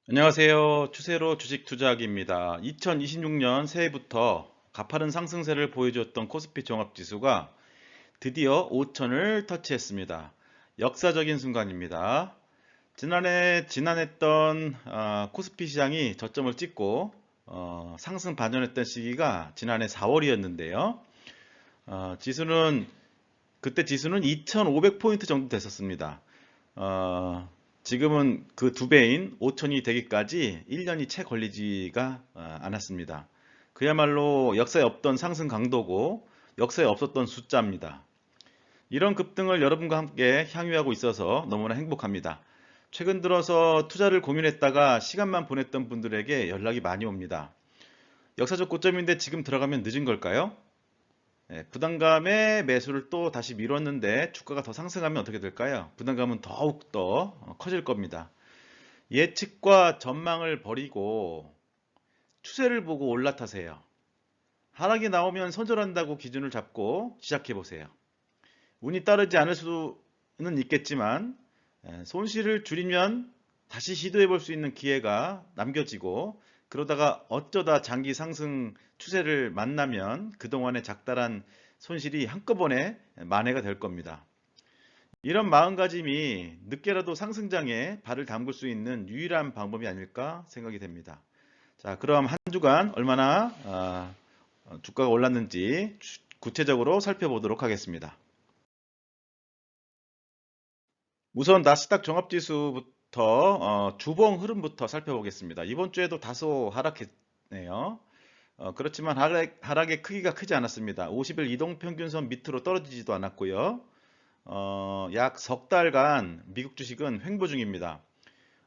안녕하세요. 추세로 주식 투자하기입니다. 2026년 새해부터 가파른 상승세를 보여주었던 코스피 종합지수가 드디어 5천을 터치했습니다. 역사적인 순간입니다. 지난해 지난했던 코스피 시장이 저점을 찍고 상승 반전했던 시기가 지난해 4월이었는데요. 지수는 그때 지수는 2,500포인트 정도 됐었습니다. 지금은 그 두 배인 5천이 되기까지 1년이 채 걸리지가 않았습니다. 그야말로 역사에 없던 상승 강도고 역사에 없었던 숫자입니다. 이런 급등을 여러분과 함께 향유하고 있어서 너무나 행복합니다. 최근 들어서 투자를 고민했다가 시간만 보냈던 분들에게 연락이 많이 옵니다. 역사적 고점인데 지금 들어가면 늦은 걸까요? 부담감에 매수를 또 다시 미뤘는데 주가가 더 상승하면 어떻게 될까요? 부담감은 더욱 더 커질 겁니다. 예측과 전망을 버리고 추세를 보고 올라타세요. 하락이 나오면 손절한다고 기준을 잡고 시작해 보세요. 운이 따르지 않을 수는 있겠지만 손실을 줄이면 다시 시도해 볼 수 있는 기회가 남겨지고, 그러다가 어쩌다 장기 상승 추세를 만나면 그동안의 작달한 손실이 한꺼번에 만회가 될 겁니다. 이런 마음가짐이 늦게라도 상승장에 발을 담글 수 있는 유일한 방법이 아닐까 생각이 됩니다. 자, 그럼 한 주간 얼마나 주가가 올랐는지 구체적으로 살펴보도록 하겠습니다. 우선 나스닥 종합지수부터 주봉 흐름부터 살펴보겠습니다. 이번 주에도 다소 하락했네요. 그렇지만 하락의 크기가 크지 않았습니다. 50일 이동평균선 밑으로 떨어지지도 않았고요. 약 석 달간 미국 주식은 횡보 중입니다.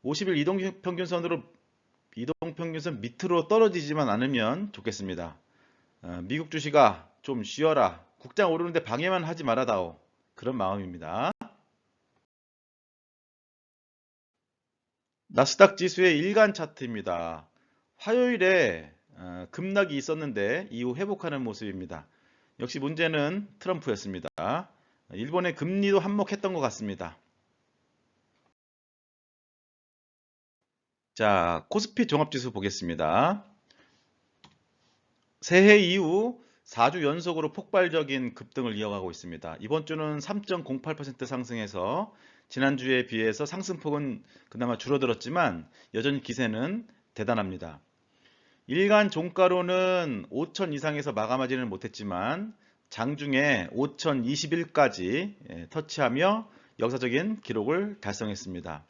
50일 이동평균선 밑으로 떨어지지만 않으면 좋겠습니다. 미국 주식아 좀 쉬어라. 국장 오르는데 방해만 하지 말아다오. 그런 마음입니다. 나스닥 지수의 일간 차트입니다. 화요일에 급락이 있었는데 이후 회복하는 모습입니다. 역시 문제는 트럼프였습니다. 일본의 금리도 한몫했던 것 같습니다. 자, 코스피 종합지수 보겠습니다. 새해 이후 4주 연속으로 폭발적인 급등을 이어가고 있습니다. 이번 주는 3.08% 상승해서 지난주에 비해서 상승폭은 그나마 줄어들었지만 여전히 기세는 대단합니다. 일간 종가로는 5천 이상에서 마감하지는 못했지만 장중에 5,021까지 터치하며 역사적인 기록을 달성했습니다.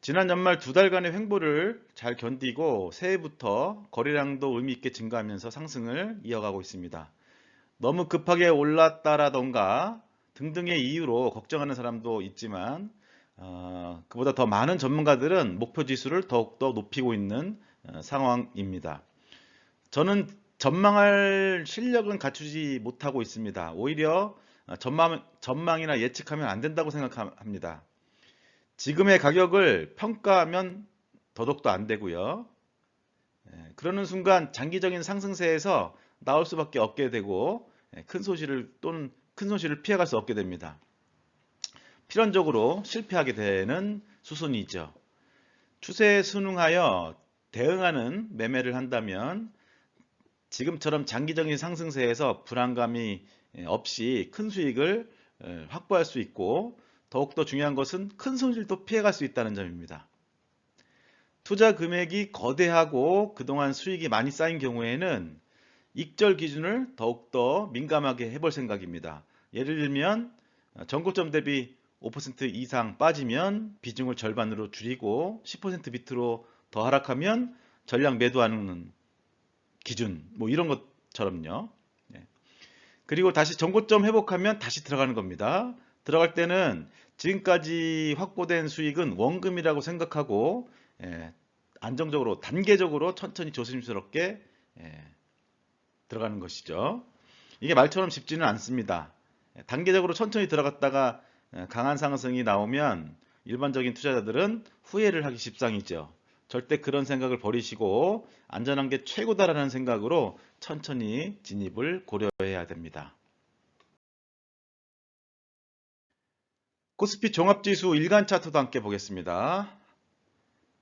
지난 연말 두 달간의 횡보를 잘 견디고 새해부터 거래량도 의미 있게 증가하면서 상승을 이어가고 있습니다. 너무 급하게 올랐다라던가 등등의 이유로 걱정하는 사람도 있지만 그보다 더 많은 전문가들은 목표 지수를 더욱더 높이고 있는 상황입니다. 저는 전망할 실력은 갖추지 못하고 있습니다. 오히려 전망이나 예측하면 안 된다고 생각합니다. 지금의 가격을 평가하면 더더욱도 안 되고요. 그러는 순간 장기적인 상승세에서 나올 수밖에 없게 되고 큰 손실을 피해갈 수 없게 됩니다. 필연적으로 실패하게 되는 수순이죠. 추세에 순응하여 대응하는 매매를 한다면 지금처럼 장기적인 상승세에서 불안감이 없이 큰 수익을 확보할 수 있고, 더욱더 중요한 것은 큰 손실도 피해갈 수 있다는 점입니다. 투자 금액이 거대하고 그동안 수익이 많이 쌓인 경우에는 익절 기준을 더욱더 민감하게 해볼 생각입니다. 예를 들면 전고점 대비 5% 이상 빠지면 비중을 절반으로 줄이고 10% 밑으로 더 하락하면 전량 매도하는 기준, 뭐 이런 것처럼요. 예. 그리고 다시 전고점 회복하면 다시 들어가는 겁니다. 들어갈 때는 지금까지 확보된 수익은 원금이라고 생각하고 안정적으로 단계적으로 천천히 조심스럽게 들어가는 것이죠. 이게 말처럼 쉽지는 않습니다. 단계적으로 천천히 들어갔다가 강한 상승이 나오면 일반적인 투자자들은 후회를 하기 십상이죠. 절대 그런 생각을 버리시고 안전한 게 최고다라는 생각으로 천천히 진입을 고려해야 됩니다. 코스피 종합지수 일간 차트도 함께 보겠습니다.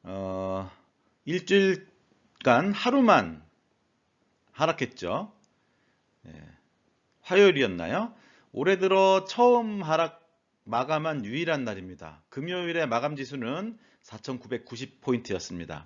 어, 일주일간 하루만 하락했죠. 예, 화요일이었나요? 올해 들어 처음 하락 마감한 유일한 날입니다. 금요일에 마감 지수는 4,990포인트였습니다.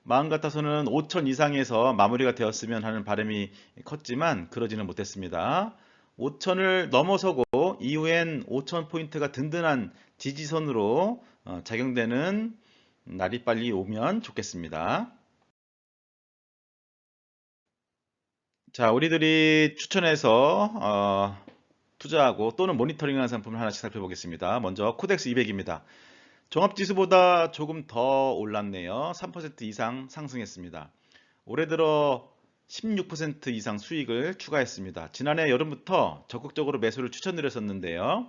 마음 같아서는 5천 이상에서 마무리가 되었으면 하는 바람이 컸지만 그러지는 못했습니다. 5천을 넘어서고 이후엔 5천 포인트가 든든한 지지선으로 작용되는 날이 빨리 오면 좋겠습니다. 자, 우리들이 추천해서 투자하고 또는 모니터링하는 상품을 하나씩 살펴보겠습니다. 먼저 코덱스 200입니다. 종합지수보다 조금 더 올랐네요. 3% 이상 상승했습니다. 올해 들어 16% 이상 수익을 추가했습니다. 지난해 여름부터 적극적으로 매수를 추천드렸었는데요.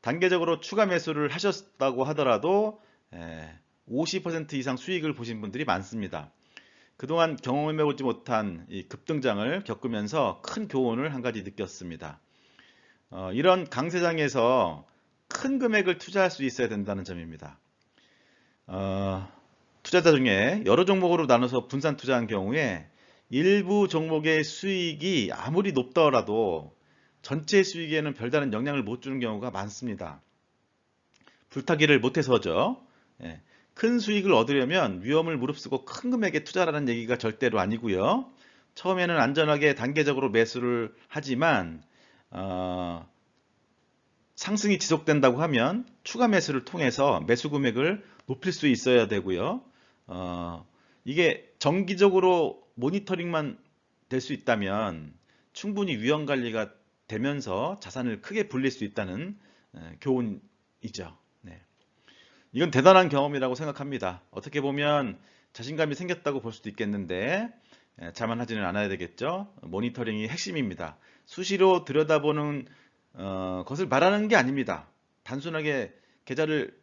단계적으로 추가 매수를 하셨다고 하더라도 50% 이상 수익을 보신 분들이 많습니다. 그동안 경험해보지 못한 이 급등장을 겪으면서 큰 교훈을 한 가지 느꼈습니다. 이런 강세장에서 큰 금액을 투자할 수 있어야 된다는 점입니다. 투자자 중에 여러 종목으로 나눠서 분산 투자한 경우에 일부 종목의 수익이 아무리 높더라도 전체 수익에는 별다른 영향을 못 주는 경우가 많습니다. 불타기를 못해서죠. 예, 큰 수익을 얻으려면 위험을 무릅쓰고 큰 금액에 투자라는 얘기가 절대로 아니고요. 처음에는 안전하게 단계적으로 매수를 하지만 상승이 지속된다고 하면 추가 매수를 통해서 매수 금액을 높일 수 있어야 되고요. 이게 정기적으로 모니터링만 될 수 있다면 충분히 위험 관리가 되면서 자산을 크게 불릴 수 있다는 교훈이죠. 네. 이건 대단한 경험이라고 생각합니다. 어떻게 보면 자신감이 생겼다고 볼 수도 있겠는데 자만하지는 않아야 되겠죠. 모니터링이 핵심입니다. 수시로 들여다보는 것을 말하는 게 아닙니다. 단순하게 계좌를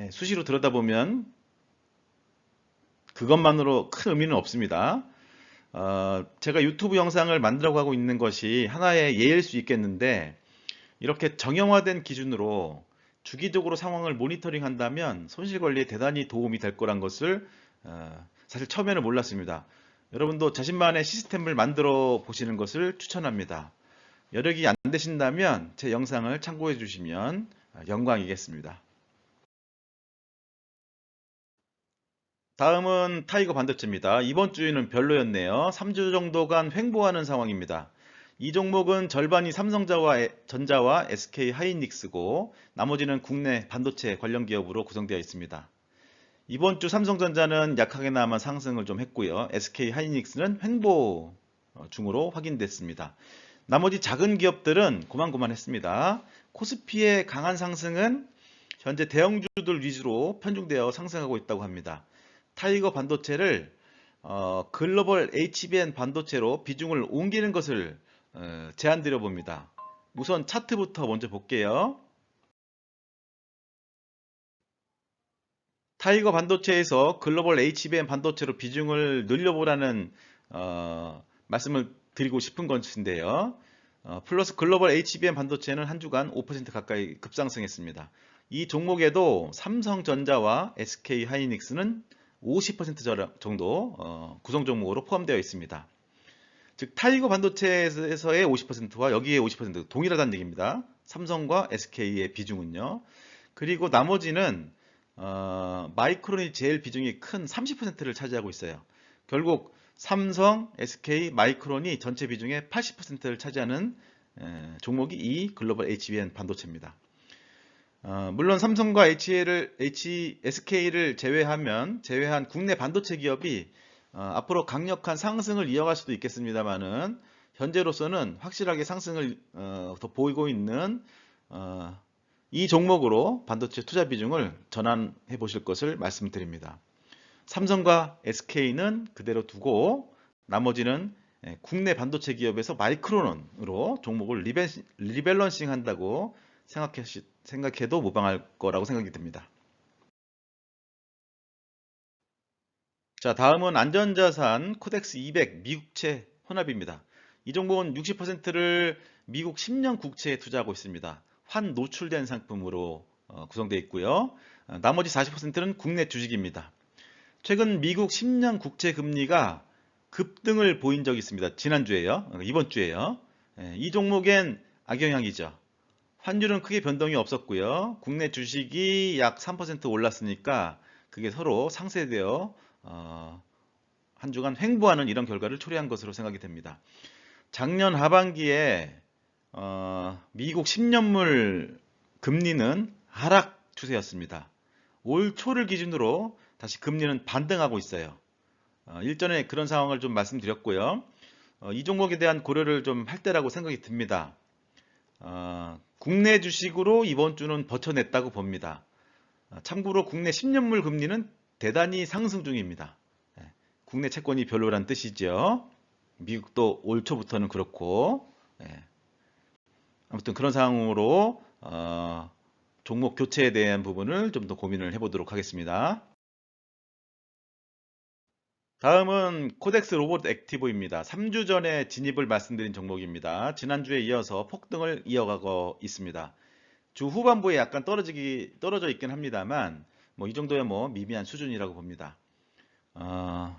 수시로 들여다보면 그것만으로 큰 의미는 없습니다. 제가 유튜브 영상을 만들어가고 있는 것이 하나의 예일 수 있겠는데 이렇게 정형화된 기준으로 주기적으로 상황을 모니터링 한다면 손실관리에 대단히 도움이 될 거란 것을 사실 처음에는 몰랐습니다. 여러분도 자신만의 시스템을 만들어 보시는 것을 추천합니다. 여력이 안 되신다면 제 영상을 참고해 주시면 영광이겠습니다. 다음은 타이거 반도체입니다. 이번 주에는 별로였네요. 3주 정도간 횡보하는 상황입니다. 이 종목은 절반이 삼성전자와 SK 하이닉스고 나머지는 국내 반도체 관련 기업으로 구성되어 있습니다. 이번 주 삼성전자는 약하게나마 상승을 좀 했고요. SK 하이닉스는 횡보 중으로 확인됐습니다. 나머지 작은 기업들은 고만고만했습니다. 코스피의 강한 상승은 현재 대형주들 위주로 편중되어 상승하고 있다고 합니다. 타이거 반도체를 글로벌 HBM 반도체로 비중을 옮기는 것을 제안드려 봅니다. 우선 차트부터 먼저 볼게요. 타이거 반도체에서 글로벌 HBM 반도체로 비중을 늘려보라는 말씀을 드리고 싶은 것인데요. 플러스 글로벌 HBM 반도체는 한 주간 5% 가까이 급상승했습니다. 이 종목에도 삼성전자와 SK 하이닉스는 50% 정도 구성 종목으로 포함되어 있습니다. 즉 타이거 반도체에서의 50%와 여기에 50% 동일하다는 얘기입니다. 삼성과 SK의 비중은요. 그리고 나머지는 마이크론이 제일 비중이 큰 30%를 차지하고 있어요. 결국 삼성, SK, 마이크론이 전체 비중의 80%를 차지하는 종목이 이 글로벌 HBM 반도체입니다. 물론 삼성과 SK를 제외한 국내 반도체 기업이 앞으로 강력한 상승을 이어갈 수도 있겠습니다만은 현재로서는 확실하게 상승을 더 보이고 있는 이 종목으로 반도체 투자 비중을 전환해 보실 것을 말씀드립니다. 삼성과 SK는 그대로 두고 나머지는 국내 반도체 기업에서 마이크론으로 종목을 리밸런싱 한다고 생각해도 무방할 거라고 생각이 듭니다. 자, 다음은 안전자산 코덱스 200 미국채 혼합입니다. 이 종목은 60%를 미국 10년 국채에 투자하고 있습니다. 환 노출된 상품으로 구성되어 있고요. 나머지 40%는 국내 주식입니다. 최근 미국 10년 국채 금리가 급등을 보인 적이 있습니다. 지난주에요. 이번 주에요. 이 종목엔 악영향이죠. 환율은 크게 변동이 없었고요. 국내 주식이 약 3% 올랐으니까 그게 서로 상쇄되어 한 주간 횡보하는 이런 결과를 초래한 것으로 생각이 됩니다. 작년 하반기에 미국 10년물 금리는 하락 추세였습니다. 올 초를 기준으로 다시 금리는 반등하고 있어요. 일전에 그런 상황을 좀 말씀드렸고요. 이 종목에 대한 고려를 좀 할 때라고 생각이 듭니다. 국내 주식으로 이번 주는 버텨냈다고 봅니다. 참고로 국내 10년물 금리는 대단히 상승 중입니다. 국내 채권이 별로란 뜻이죠. 미국도 올 초부터는 그렇고, 아무튼 그런 상황으로 종목 교체에 대한 부분을 좀 더 고민을 해보도록 하겠습니다. 다음은 코덱스 로봇 액티브입니다. 3주 전에 진입을 말씀드린 종목입니다. 지난주에 이어서 폭등을 이어가고 있습니다. 주 후반부에 약간 떨어져 있긴 합니다만, 뭐 이 정도야 뭐 미미한 수준이라고 봅니다.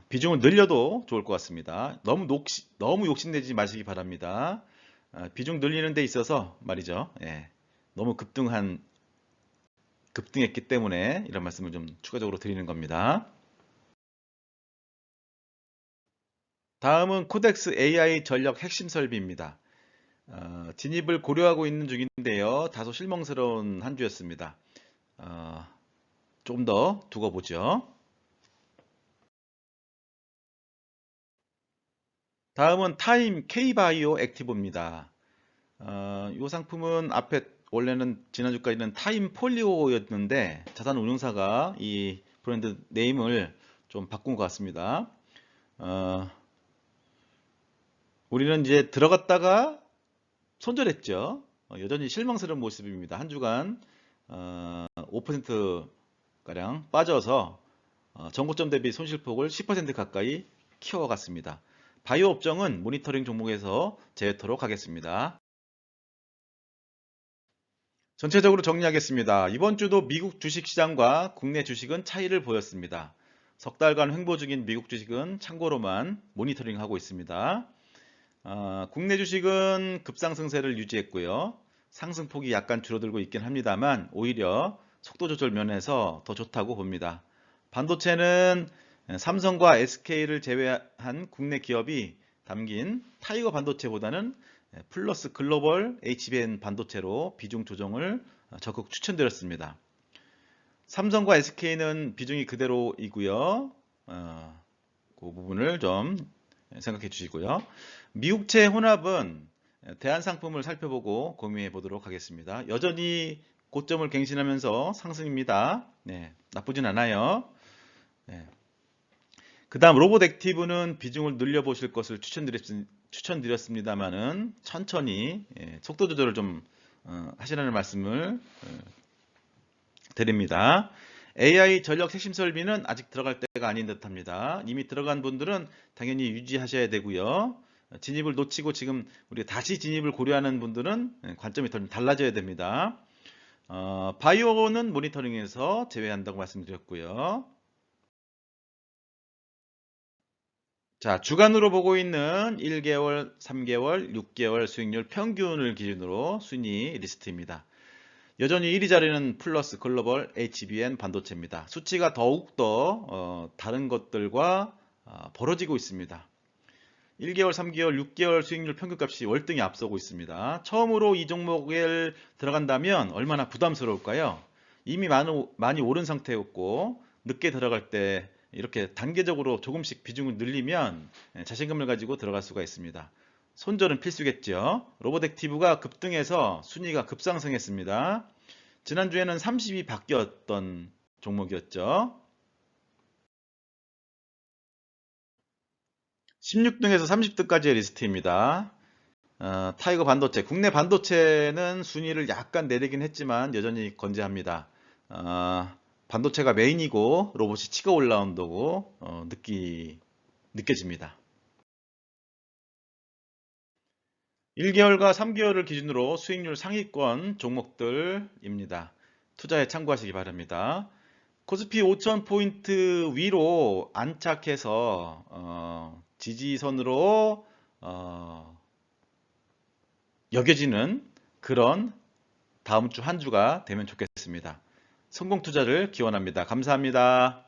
비중을 늘려도 좋을 것 같습니다. 너무 욕심내지 마시기 바랍니다. 비중 늘리는 데 있어서 말이죠. 너무 급등했기 때문에 이런 말씀을 좀 추가적으로 드리는 겁니다. 다음은 코덱스 AI 전력 핵심 설비입니다. 진입을 고려하고 있는 중인데요. 다소 실망스러운 한 주였습니다. 조금 더 두고 보죠. 다음은 타임 K바이오 액티브입니다. 이 상품은 앞에 원래는 지난주까지는 타임 폴리오였는데 자산운용사가 이 브랜드 네임을 좀 바꾼 것 같습니다. 우리는 이제 들어갔다가 손절했죠. 여전히 실망스러운 모습입니다. 한 주간 5%가량 빠져서 전고점 대비 손실폭을 10% 가까이 키워갔습니다. 바이오 업종은 모니터링 종목에서 제외토록 하겠습니다. 전체적으로 정리하겠습니다. 이번 주도 미국 주식시장과 국내 주식은 차이를 보였습니다. 석 달간 횡보 중인 미국 주식은 참고로만 모니터링하고 있습니다. 국내 주식은 급상승세를 유지했고요. 상승폭이 약간 줄어들고 있긴 합니다만 오히려 속도 조절 면에서 더 좋다고 봅니다. 반도체는 삼성과 SK를 제외한 국내 기업이 담긴 타이거 반도체보다는 플러스 글로벌 HBM 반도체로 비중 조정을 적극 추천드렸습니다. 삼성과 SK는 비중이 그대로이고요. 그 부분을 좀 생각해 주시고요. 미국채 혼합은 대한상품을 살펴보고 고민해 보도록 하겠습니다. 여전히 고점을 갱신하면서 상승입니다. 나쁘진 않아요. 그 다음 로봇 액티브는 비중을 늘려보실 것을 추천드렸습니다만은 천천히 속도 조절을 좀 하시라는 말씀을 드립니다. AI 전력 핵심 설비는 아직 들어갈 때가 아닌 듯합니다. 이미 들어간 분들은 당연히 유지하셔야 되고요. 진입을 놓치고 지금 우리가 다시 진입을 고려하는 분들은 관점이 더 달라져야 됩니다. 바이오는 모니터링에서 제외한다고 말씀드렸고요. 자, 주간으로 보고 있는 1개월, 3개월, 6개월 수익률 평균을 기준으로 순위 리스트입니다. 여전히 1위 자리는 플러스 글로벌 HBM 반도체입니다. 수치가 더욱더 다른 것들과 벌어지고 있습니다. 1개월, 3개월, 6개월 수익률 평균값이 월등히 앞서고 있습니다. 처음으로 이 종목에 들어간다면 얼마나 부담스러울까요? 이미 많이 오른 상태였고 늦게 들어갈 때 이렇게 단계적으로 조금씩 비중을 늘리면 자신감을 가지고 들어갈 수가 있습니다. 손절은 필수겠죠. 로봇액티브가 급등해서 순위가 급상승했습니다. 지난주에는 30이 바뀌었던 종목이었죠. 16등에서 30등까지의 리스트입니다. 타이거 반도체, 국내 반도체는 순위를 약간 내리긴 했지만 여전히 건재합니다. 반도체가 메인이고 로봇이 치고 올라온다고 느껴집니다. 1개월과 3개월을 기준으로 수익률 상위권 종목들입니다. 투자에 참고하시기 바랍니다. 코스피 5,000포인트 위로 안착해서 지지선으로 여겨지는 그런 다음 주 한 주가 되면 좋겠습니다. 성공 투자를 기원합니다. 감사합니다.